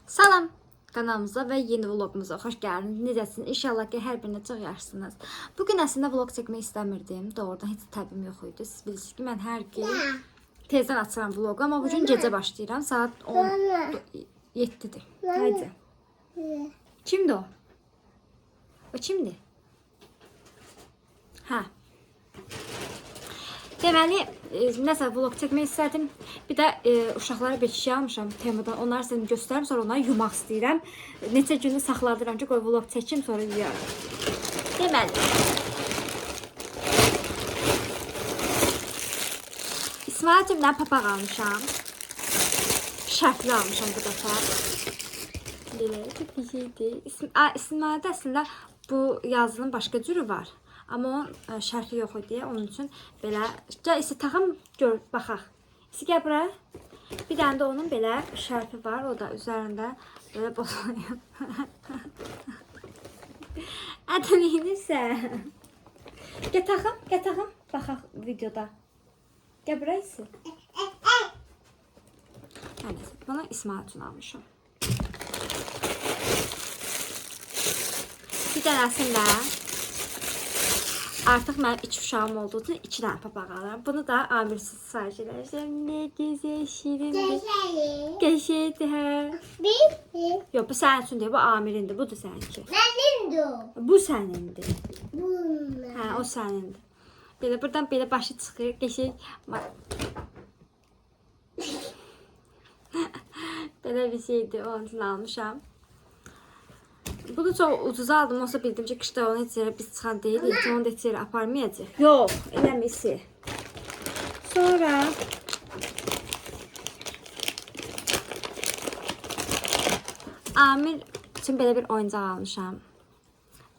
Salam kanalımıza və yeni vlogumuza xoş gəldiniz. Necəsiniz? İnşallah ki, hər birinə çox yaxşısınız. Bugün əslində vlog çəkmək istəmirdim. Doğrudan heç təbim yox idi. Siz bilirsiniz ki, mən hər gün tezdən açıram vlogu, amma bugün gecə başlayıram. Saat 17-dir. Haydi. Kimdir o? O kimdir? Hə. Deməli, nəsə vlog çəkmək istədim. Bir də uşaqlara bir şey almışam Temudan. Onları sizə göstərim, sonra onları yumaq istəyirəm. Neçə günü saxladıram ki, qoy vlog çəkim, sonra yuyarım. Deməli, İsmail cimdən papaq almışam. Şərfli almışam bu dəfə. Belə, çok güzeldir. İsmail'də əslində bu yazının başqa cürü var. Amma onun şərfi yox idi. Onun üçün belə gəl isə taxım gör, baxaq. İsi gəl bura. Bir dənə də onun belə şərfi var. O da üzərində belə bozulur. Ədəni inirsən. Gəl taxım. Baxaq videoda. Gəl bura isi. Bunu İsmail üçün almışam. Bir dənəsində artıq mənim 2 uşağım olduğu üçün 2 dənə papaq alıram. Bunu da amirsiz sayıcı edəcəm. Nə gözəl, şirindir. Qəşəngdir, hə? Yox, bu sənin üçün deyil, bu amirindir. Bu da səninki. Mənimdir o. Bu sənindir. Bu. Hə, o sənindir. Belə buradan belə başı çıxır, qəşəng. Belə bir şeydir, onun üçün almışam. Bunu çok ucuza aldım. Olsa bildim ki, kışda onu heç yerə biz çıxan deyil. Onu da heç yerə aparmayacaq. Yox, eləmisi. Sonra Amir üçün belə bir oyuncaq almışam.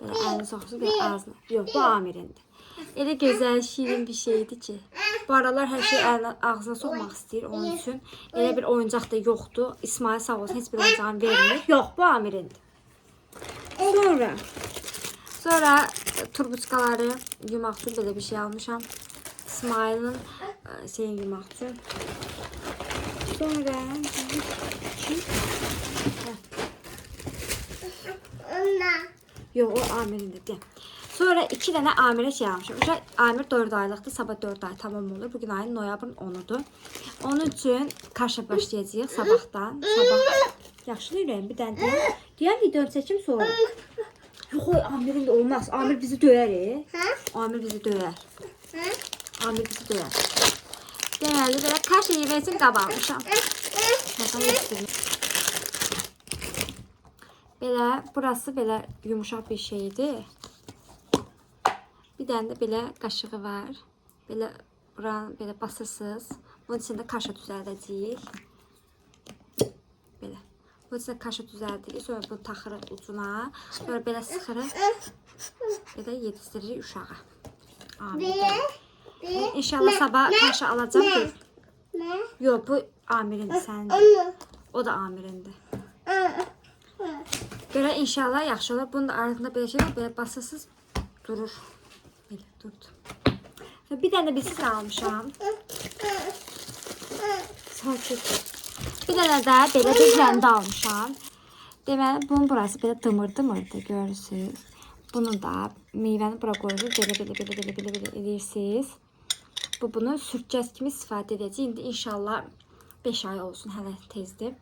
Belə əlini soxsun, belə ağzına. Yox, bu Amirindir. Elə gözəl, şirin bir şeydir ki. Bu aralar hər şey ağzına soxmaq istəyir. Onun üçün elə bir oyuncaq da yoxdur. İsmail sağ olsun, heç bir oyuncağını vermir. Yox, bu Amirindir. Sonra turbuçkaları yumaq üçün belə bir şey almışam. İsmail'in şeyini yumaq üçün. Sonra yox, o Amir'indir. Deyəm. Sonra 2 dənə Amir'e şey almışam. Amir 4 aylıqdır, sabah 4 ay tamam olur. Bugün ayın noyabrın 10'udur. Onun üçün karşıya başlayacağıq sabahdan. Sabah yaxşılayırım bir dənə deyəm. Deyəm videonu çəkim sonra. Yox, Amir'in de olmaz. Amir bizi döyər. Amir bizi döyər. Amir bizi döyər. Deməli, belə kaş yemək üçün qab almışam. Belə, burası belə yumuşaq bir şeydir. Bir dənə də belə qaşığı var. Belə, buranı belə basırsınız. Bunun içində kaşa düzəldəcəyik. Belə. Bu içində kaşa düzəldirik. Sonra bunu taxırıq ucuna. Sonra belə sıxırıq. Belə yedizdirik uşağa. İnşallah sabah kaşa alacağım. Yox, bu Amirindir sənindir. O da Amirindir. Belə inşallah yaxşı olur. Bunun da arasında belə şey var. Belə basırsınız. Durur. Belə durdu. Bir dənə bir siz almışam. Bir dənə də belə bir rəndə almışam. Deməli, bunun burası belə dımır-dımırdır, görürsünüz. Bunu da meyvəni bura qoyursunuz, belə edirsiniz. Bunu sürtcəz kimi istifadə edəcək. İndi inşallah 5 ay olsun, hələ tezdir.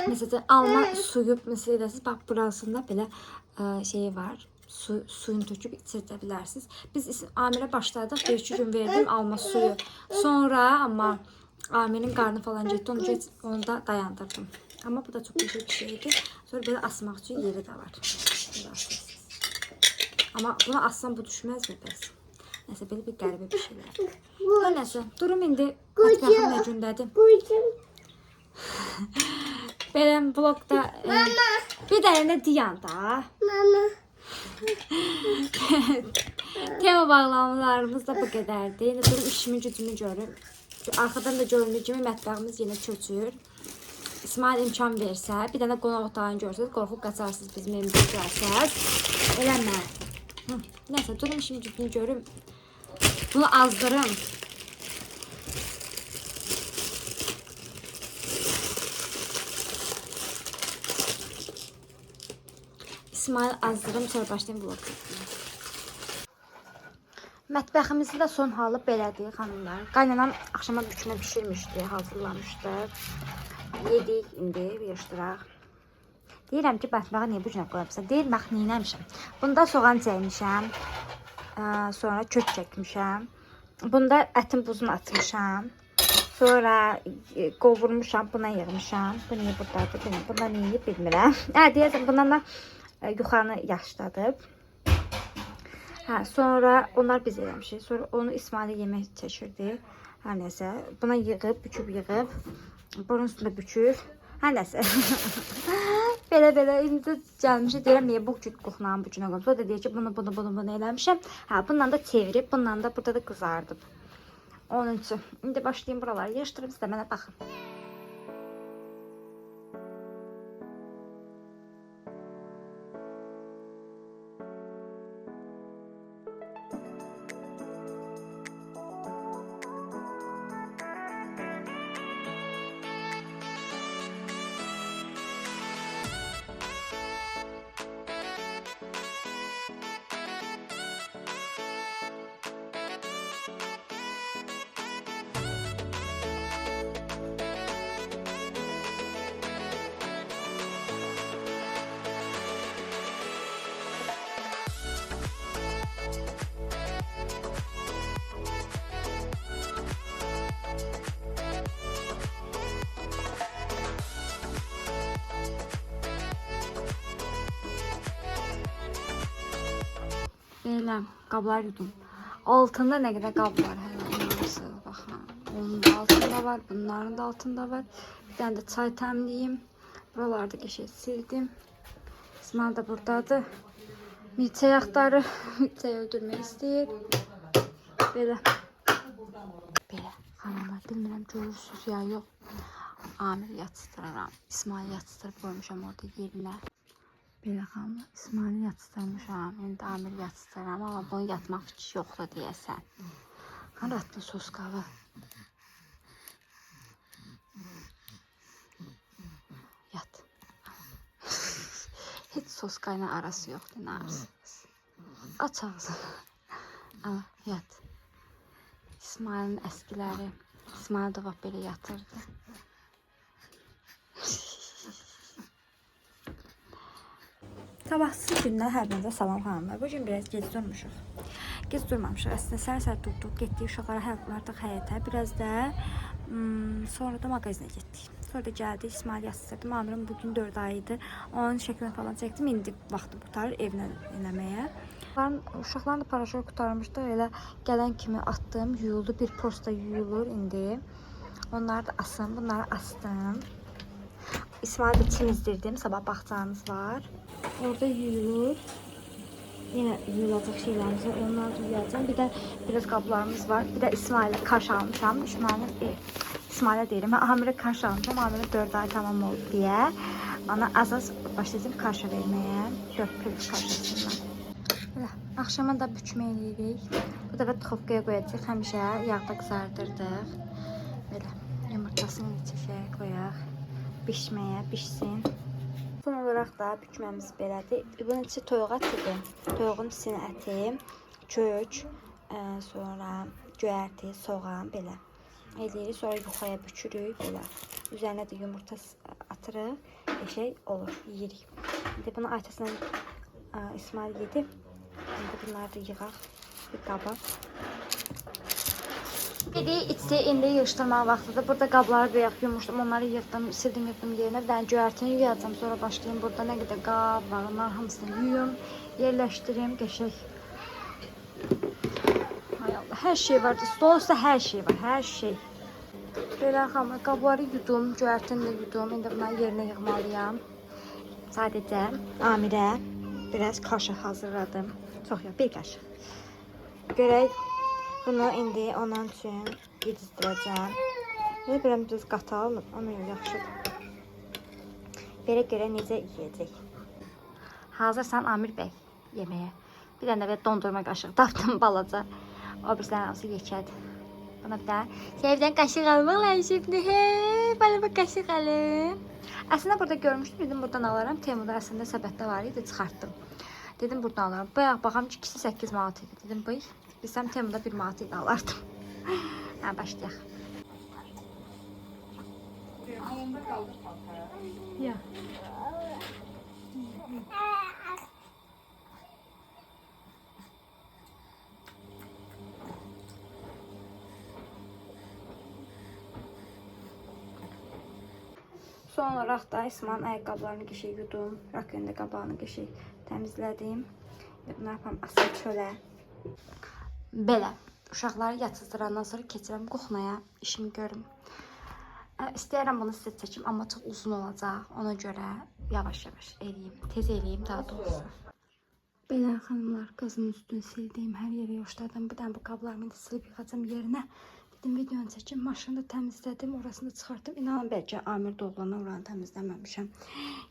Mesela alma suyu, mesela edəsiniz, bax burasında belə şey var. Suyunu töküb içirdə bilərsiniz. Biz Amirə başladıq, 1-2 gün verdim alma suyu. Sonra amma Amir'in qarnı falan getdi, onu da dayandırdım. Amma bu da çox güzel bir şeydir. Sonra belə asmaq üçün yeri də var. Amma buna assam bu düşməz mi bəs? Nəsə belə bir qəribə bir şeylər. O nəsə, durum indi baxım nə gündədir. Belə blogda bir dənə də diyan da. Mama. Tema bağlamalarımız da bu qədərdir. Yine durum işimin gücünü görün. Arxadan da göründüyü kimi mətbəximiz yenə köçür. İsmail imkan versə, bir dənə qonaq otağını görsəz, qorxub qaçarsınız bizim evimizə gəlsəz. Eləmə. Nəysə, durum işimin gücünü görün. Bunu azdırım. İsmail azdırım, sonra başlayayım vlog çəkməyə. Mətbəximizdə də son halı belədir, xanımlar. Qaynanam axşama bükmə bişirmişdi, hazırlamışdı. Yedik, indi yığışdıraq. Deyirəm ki, mətbəxə niyə bu cünə qoyamısan? Deyir, bax, neynəmişəm. Bunda soğan çəkmişəm, sonra kök çəkmişəm. Bunda ətin buzunu atmışam. Sonra qovurmuşam, buna yığmışam. Bu niyə buradadır, buna niyə bilmirəm. Deyəcəm, bundan da yuxanı yaşladıb. Sonra onlar biz eləmişik. Sonra onu İsmail'e yemək çəkirdi. Hər nəsə. Buna yığıb, büküb yığıb. Bunun üstündə bükür. Hər nəsə. Belə indi gəlmişik. Deyirəm, niyə bu cür qoxunağın bu cünə qoyum. Sonra da deyir ki, bunu eləmişəm. Bundan da çevirib, bundan da burada da qızardım. Onun üçün. İndi başlayayım buraları yığışdırıb, siz də mənə baxın. Belə qablar yudum. Altında nə qədər qab var hələ. Baxın. Onun da altında var, bunların da altında var. Bir dənə də çay təmliyim. Buralarda qəşəng sildim. İsmail da buradadır. Milçək axtarı. Milçəyi öldürmək istəyir. Belə. Xanımlar, bilmirəm görürsünüz ya yox. Amir yatsıdıram. İsmail yatsıdırıb qoymuşam orada yerinə. Belə xanımlar, İsmail'i yatsıdırmışam. İndi Amir yatsıdıram, amma bunu yatmaq fikri yoxdur deyəsən. Qanatlı sos qavı. Yat. Heç sos qayla arası yoxdur, nə arasınız. Aç ağzını. Yat. İsmail'in əskiləri. İsmail də bax belə yatırdı. Sabahsız gündən hər birinizə salam xanımlar. Bugün biraz gec durmuşuq. Gec durmamışıq. Əslində səhər durduq, getdik uşaqlara həlqlardıq həyətə. Biraz da sonra da mağazinə getdik. Sonra da gəldik, İsmail yatsıdırdım. Amirim bugün 4 ayıydı. Onun şəklini falan çəkdim. İndi vaxtı qutarır evinə eləməyə. Uşaqların da paraşor qutarmışdı. Elə gələn kimi atdım, yuyuldu. Bir posta yuyulur indi. Onları da asım, bunları astım. İsmail'de çimizdirdim. Sabah baxacağınız var. Orada yuyulur. Yine yuyulacaq şeylərimiz var. Onları da yuyacağım. Bir de biraz qablarımız var. Bir de İsmail'e karşı almışam. İsmail'e deyirəm. Amir'e karşı almışam. Amir'e 4 ay tamam oldu diye. Ona az başlayacağım karşı verməyə. 4 pil karşısından. Akşama da bükmə eləyirik. Bu da tuxovkaya qoyacaq. Həmişə yağda qızardırdıq. Belə yumurtasını içəşəyə qoyaq. Bişməyə, bişsin. Son olaraq da bükməmiz belədir. Bunun içi toyuq ətidir. Toyuğun içine əti, kök, sonra göyərti, soğan belə eləyirik. Sonra yuxaya bükürük belə. Üzərinə də yumurta atırıq. Şey olur, yeyirik. İndi bunu aytasından İsmail yedi. İndi bunları da yığaq bir qaba. İçi indi yığışdırma vaxtıdır. Burada qabları bir yumuştum. Onları yığdım, sildim yerine. Bir dənə göyərtini yuyacağım. Sonra başlayayım. Burada nə qədər qab var. Onların hamısını yuyum. Yerləşdireyim. Qəşəng. Hay Allah. Hər şey var. Stol üstə hər şey var. Hər şey. Belə xanımlar. Qabları yudum. Göyərtini də yudum. İndi bunları yerinə yığmalıyam. Sadəcə Amirə biraz kaşıq hazırladım. Çox yox. Bir kaşıq. Görək. Bunu indi onun üçün yedizdirəcəm. Belə bir düz qatı alınıb, amma yaxşıdır. Belə görə necə yeyəcək. Hazırsan Amir bəy yeməyə. Bir dənə də dondurma qaşığı tapdım balaca. O birislərin hamısı yekədir. Buna bir daha. Sevdən qaşıq almaq lazımdır. Bana bir qaşıq alım. Aslında burada görmüşdüm. Dedim buradan alaram. Temuda aslında səbətdə var idi. Çıxartdım. Dedim buradan alaram. Bayaq baxam ki, ikisi 8 manat idi. Dedim bıy. Bilsəm Temuda 1 manat idi alardım. Hə, başlayaq. Ya. Son olaraq da İsmanın ayaqqabılarını qəşəng yudum. Rakında qabağını qəşəng təmizlədim. Bunu yapam asıl çölə. Belə. Uşaqları yatsızdırandan sonra keçirəm qoxnaya. İşimi görüm. İstəyirəm bunu sizə çəkim, amma çox uzun olacaq. Ona görə yavaş-yavaş eləyim. Tez eləyim daha doğrusu. Belə xanımlar, qazın üstünü sildim. Hər yerə yoşladım. Bir dənə bu qablarımı da silib yıxacam yerinə. Dedim videonu çəkim. Maşını da təmizlədim. Orasını da çıxartdım. İnanın bəlkə Amir doğulana oranı təmizləməmişəm.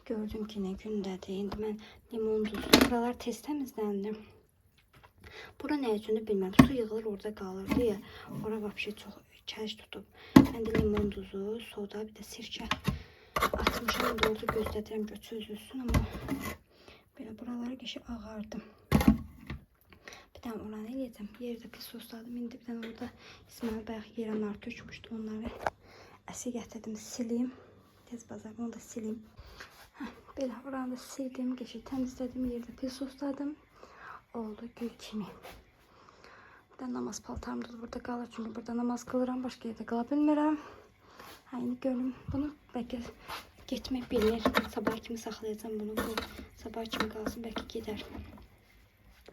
Gördüm ki, nə gündədir. İndi mən limon duzlu. Buralar tez təmizləndim. Bura nə üçündür bilmirəm. Su yığılır orada qalırdı ya. Ora vəbşə çox kəş tutub. Mən də limon duzu, soda, bir də sirkə atmışam. İndi orada gözlədirəm ki, çözülsün. Amma belə buraları qəşəng ağardım. Bir dənə oranı eləyəcəm. Yerdə pis sosladım. İndi bir dənə orada İsmail bayaq yerə nar tökmüşdü. Onları əsə gətirdim, sileyim. Tez bazar onu da sileyim. Belə oranı da sildim, qəşəng təmizlədim. Yerdə pis sosladım. Oldu gül kimi. Bir də namaz paltarım da burada qalır. Çünki burada namaz qılıram. Başqa yerdə qala bilmirəm. İndi görüm. Bunu bəlkə getmək bilir. Sabah kimi saxlayacağım bunu. Bu sabah kimi qalsın. Bəlkə gedər.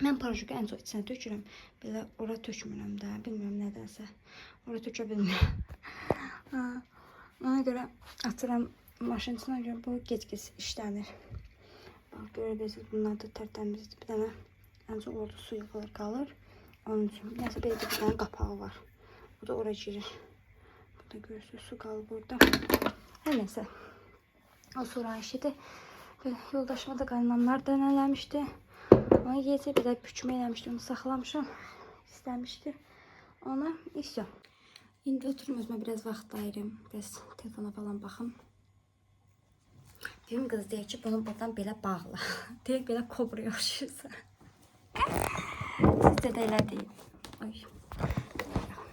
Mən paraşütü ən çox içinə tökürəm. Belə ora tökmürəm də. Bilmirəm nədənsə. Ora tökə bilmirəm. Ona görə atıram maşın içinə görə bu gec-gec işlənir. Bax, görə bilirsiniz. Bunlar da tərtəmizdir. Bir dənə ən çox orada su yığılır, qalır. Onun üçün. Nəsə belə bir dənə qapağı var. Bu da ora girir. Burada görürsünüz, su qalıb orada. Hər nəsə. O sonra işidir. Yoldaşıma da qaynanlar dənələmişdi. Onu yiyəcək bir də bükmə eləmişdi. Onu saxlamışam. İstəmişdi. Ona iş yox. İndi oturum özümə biraz vaxt ayırım. Biraz telefona falan baxım. Deyim qız deyək ki, bunu buradan belə bağla. Deyək belə kobra yoxşuysa. Sizcə də elə deyil.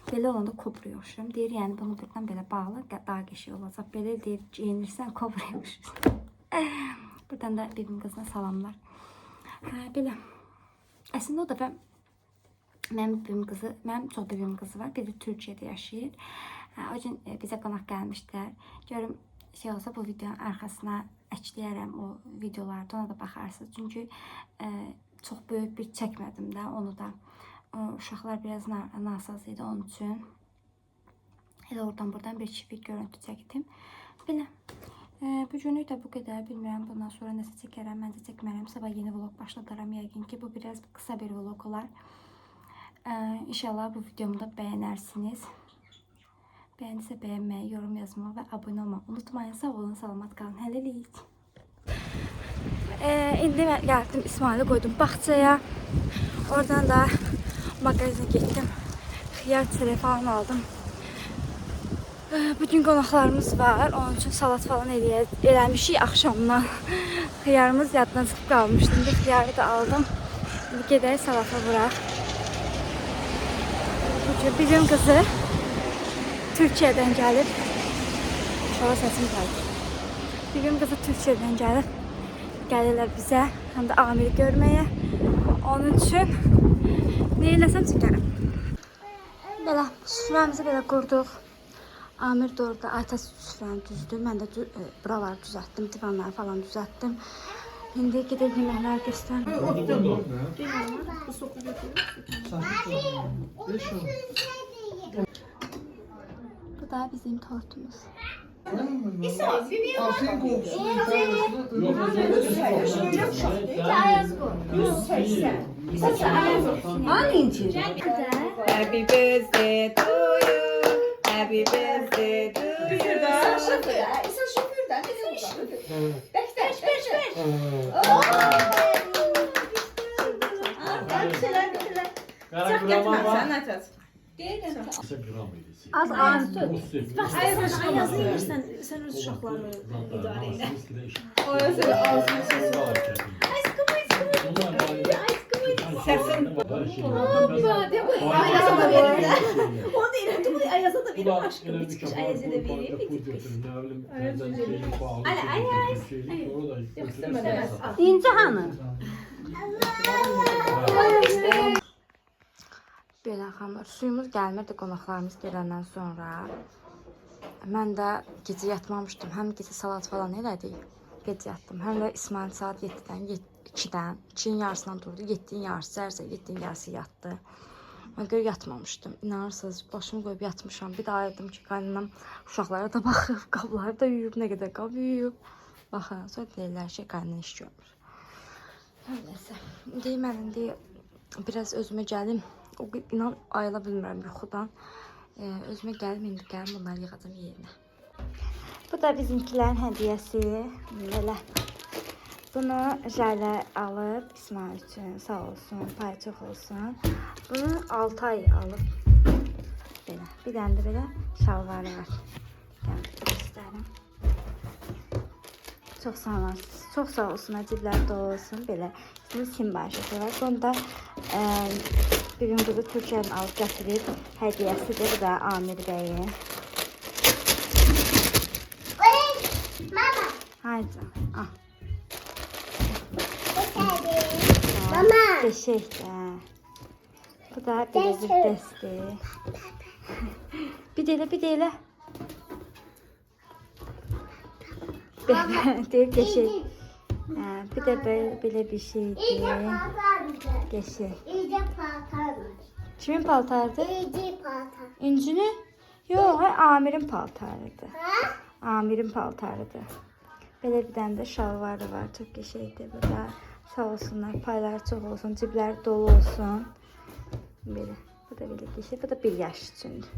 Belə olanda kobra yoxşuyum. Deyir, yəni bunu buradan belə bağla, daha qəşəng olacaq. Belə deyir, geyinirsən, kobra yoxşuysan. Buradan da bibim qızına salamlar. Belə. Əslində o dəfə mənim çox bibim qızı var. Biri Türkiyədə yaşayır. O gün bizə qonaq gəlmişdilər. Görüm, şey olsa bu videonun arxasına əkləyərəm o videolarda, ona da baxarsınız. Çünki çox böyük bir çəkmədim də onu da. Uşaqlar biraz nasaz idi onun üçün. Elə oradan bir çift görüntü çəkdim. Belə. Bu günlük də bu qədər. Bilmirəm, bundan sonra nəsə çəkərəm, məncə çəkmərəm. Sabah yeni vlog başladaram yəqin ki. Bu biraz qısa bir vlog olar. İnşallah bu videomu da bəyənərsiniz. Bəyənirsə bəyənməyi, yorum yazmağı və abunə olmağı unutmayın. Sağ olun, salamat qalın. Hələlik. İndi mən gəldim, İsmail'i qoydum bağçaya. Oradan da mağazinə getdim. Xiyar telefon aldım. Bugün qonaqlarımız var. Onun üçün salat falan eləmişik axşamdan. Xiyarımız yaddan çıxıb qalmışdı. İndi xiyarı da aldım. İndi gedək salata vuraq. Bizim qızı Türkiyədən gəlib. Şova səsim gəldi. Bizim qızı Türkiyədən gəlib. Gəlirlər bizə, həm də Amiri görməyə. Onun üçün nə eləsəm çəkərəm. Belə, süfrəmizi belə qurduq. Amir də orada atası süfrəni düzdü. Mən də buraları düzəltdim, divanları falan düzəltdim. İndi gedək yeməklər göstərim. Bu da bizim tortumuz. Happy birthday to you. Happy birthday to you. Sen şoförden. Çok getirmem sen aç. Az az. Ayazı yemirsən, sən öz uşaqlarını idarə elə. O özü ağzını sesi var. Səsin. Ayaza da verirlər. Onu deyirəm ki, bu Ayaza da verir, başqa bir çıxış Ayaza da verir. Ali, Ayaz. İnci hanı? Belə xanımlar, suyumuz gəlmirdi qonaqlarımız gələndən sonra. Mən də gecə yatmamışdım. Həm gecə salat falan elədik. Gecə yatdım. Həm də İsmail saat 7-dən, 2-dən, 2-nin yarısından durdu. 7-nin yarısı, səhər 7-nin yarısı yatdı. Mən görə yatmamışdım. İnanırsınız, başımı qoyub yatmışam. Bir də ayırdım ki, qaynanam uşaqlara da baxıb, qabları da yuyub, nə qədər qab yuyub. Baxın, sonra deyirlər ki, qaynan iş görmür. Nəysə, deyim mən indi biraz özümə gəlim. O inan ayıla bilmirəm yuxudan. Özümə gəlim, indi gəlim bunları yığacam yerinə. Bu da bizimkilərin hədiyyəsi. Belə. Bunu Jələ alıb İsmail üçün, sağ olsun, payı çox olsun. Bunu 6 ay alıb. Belə. Bir dənə də belə şalvarı var. Gəl, göstərim. Çox sağ olasınız. Çox sağ olsun, cibləri dolu olsun. Belə. Şimdi simbaşı var. Bunu da bir gün qızı Türkiyədən alıb gətirib. Hədiyyəsidir. Bu da Amir bəyin. Haydi. Ah. Mama. Qəşəng də. Bu da belə bir dəstək. Bir də elə, bir də elə. Deyib qəşəng. Bir də belə bir şeydir. Qəşəng. İyice paltarlar. Kimin paltarıdır? İyice paltar. İncini? Yox, Amirin paltarıdır. Ha? Amirin paltarıdır. Belə bir dənə də şalvarı var. Çox qəşəngdir. Bu da sağ olsunlar. Payları çox olsun. Cibləri dolu olsun. Belə. Bu da belə qəşəng. Bu da 1 yaş üçündür.